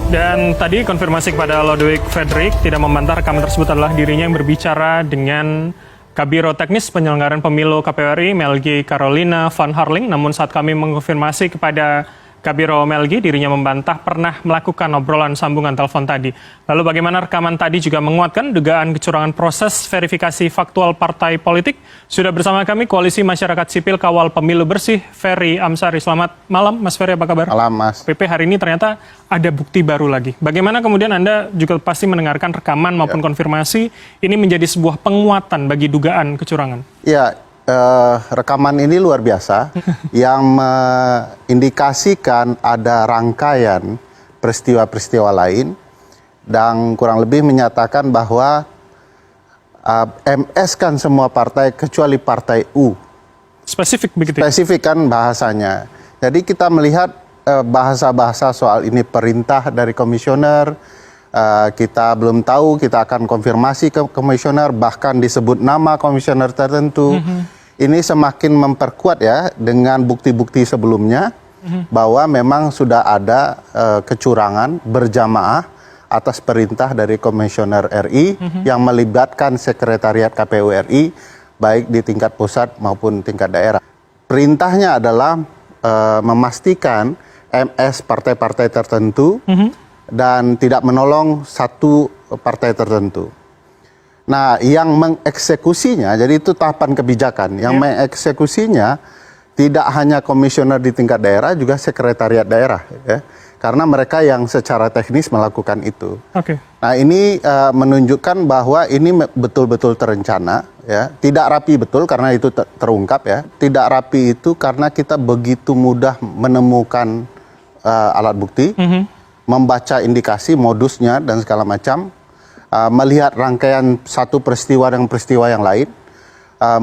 Dan tadi konfirmasi kepada Lodewijk Fredrik tidak membantah rekaman tersebut adalah dirinya yang berbicara dengan Kabiro Teknis Penyelenggaraan Pemilu KPU RI Melgi Carolina Van Harling. Namun saat kami mengkonfirmasi kepada Kabiro Melgi, dirinya membantah pernah melakukan obrolan sambungan telepon tadi. Lalu bagaimana rekaman tadi juga menguatkan dugaan kecurangan proses verifikasi faktual partai politik? Sudah bersama kami Koalisi Masyarakat Sipil Kawal Pemilu Bersih, Ferry Amsari. Selamat malam Mas Ferry, apa kabar? Malam Mas. PP, hari ini ternyata ada bukti baru lagi. Bagaimana kemudian Anda juga pasti mendengarkan rekaman maupun konfirmasi, ini menjadi sebuah penguatan bagi dugaan kecurangan? Ya, rekaman ini luar biasa yang mengindikasikan ada rangkaian peristiwa-peristiwa lain dan kurang lebih menyatakan bahwa MS kan semua partai kecuali partai U. Spesifik begitu? Spesifik kan bahasanya. Jadi kita melihat bahasa-bahasa soal ini perintah dari komisioner, kita belum tahu, kita akan konfirmasi ke komisioner, bahkan disebut nama komisioner tertentu. Ini semakin memperkuat ya dengan bukti-bukti sebelumnya bahwa memang sudah ada kecurangan berjamaah atas perintah dari komisioner RI yang melibatkan sekretariat KPU RI baik di tingkat pusat maupun tingkat daerah. Perintahnya adalah memastikan MS partai-partai tertentu dan tidak menolong satu partai tertentu. Nah, yang mengeksekusinya, jadi itu tahapan kebijakan, yang mengeksekusinya tidak hanya komisioner di tingkat daerah, juga sekretariat daerah, ya, karena mereka yang secara teknis melakukan itu. Nah, ini menunjukkan bahwa ini betul-betul terencana, ya, tidak rapi betul karena itu terungkap, ya, tidak rapi itu karena kita begitu mudah menemukan alat bukti, membaca indikasi modusnya dan segala macam. Melihat rangkaian satu peristiwa dengan peristiwa yang lain,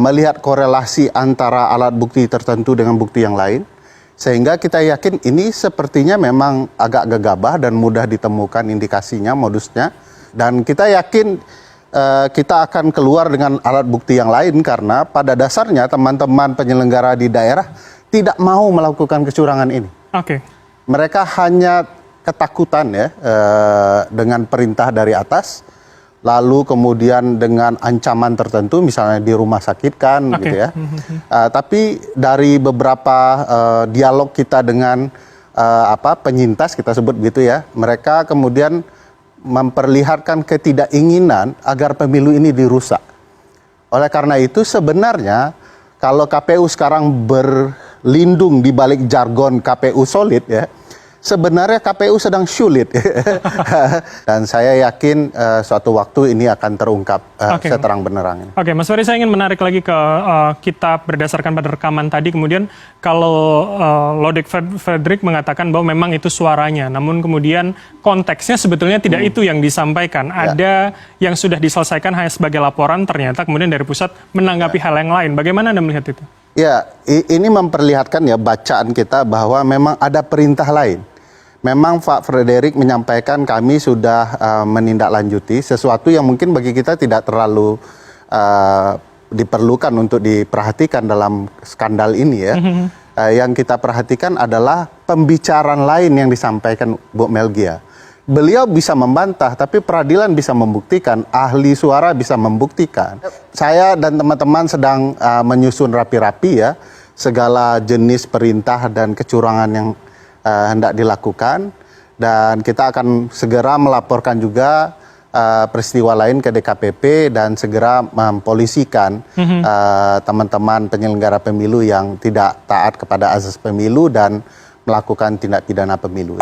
melihat korelasi antara alat bukti tertentu dengan bukti yang lain, sehingga kita yakin ini sepertinya memang agak gegabah dan mudah ditemukan indikasinya, modusnya, dan kita yakin kita akan keluar dengan alat bukti yang lain karena pada dasarnya teman-teman penyelenggara di daerah tidak mau melakukan kecurangan ini. Mereka hanya ketakutan ya dengan perintah dari atas, lalu kemudian dengan ancaman tertentu, misalnya di rumah sakit kan, gitu ya. Tapi dari beberapa dialog kita dengan penyintas, kita sebut begitu ya, mereka kemudian memperlihatkan ketidakinginan agar pemilu ini dirusak. Oleh karena itu sebenarnya kalau KPU sekarang berlindung di balik jargon KPU solid ya, sebenarnya KPU sedang sulit. Dan saya yakin suatu waktu ini akan terungkap seterang-benerang. Mas Ferry, saya ingin menarik lagi ke kitab berdasarkan pada rekaman tadi. Kemudian kalau Lodewijk Fredrik mengatakan bahwa memang itu suaranya, namun kemudian konteksnya sebetulnya tidak itu yang disampaikan. Ada yang sudah diselesaikan hanya sebagai laporan, ternyata kemudian dari pusat menanggapi hal yang lain. Bagaimana Anda melihat itu? Ya, ini memperlihatkan ya bacaan kita bahwa memang ada perintah lain. Memang Pak Fredrik menyampaikan kami sudah menindaklanjuti sesuatu yang mungkin bagi kita tidak terlalu diperlukan untuk diperhatikan dalam skandal ini ya. Yang kita perhatikan adalah pembicaraan lain yang disampaikan Bu Melgia. Beliau bisa membantah, tapi peradilan bisa membuktikan, ahli suara bisa membuktikan. Saya dan teman-teman sedang menyusun rapi-rapi ya segala jenis perintah dan kecurangan yang hendak dilakukan, dan kita akan segera melaporkan juga peristiwa lain ke DKPP dan segera mempolisikan teman-teman penyelenggara pemilu yang tidak taat kepada azas pemilu dan melakukan tindak pidana pemilu.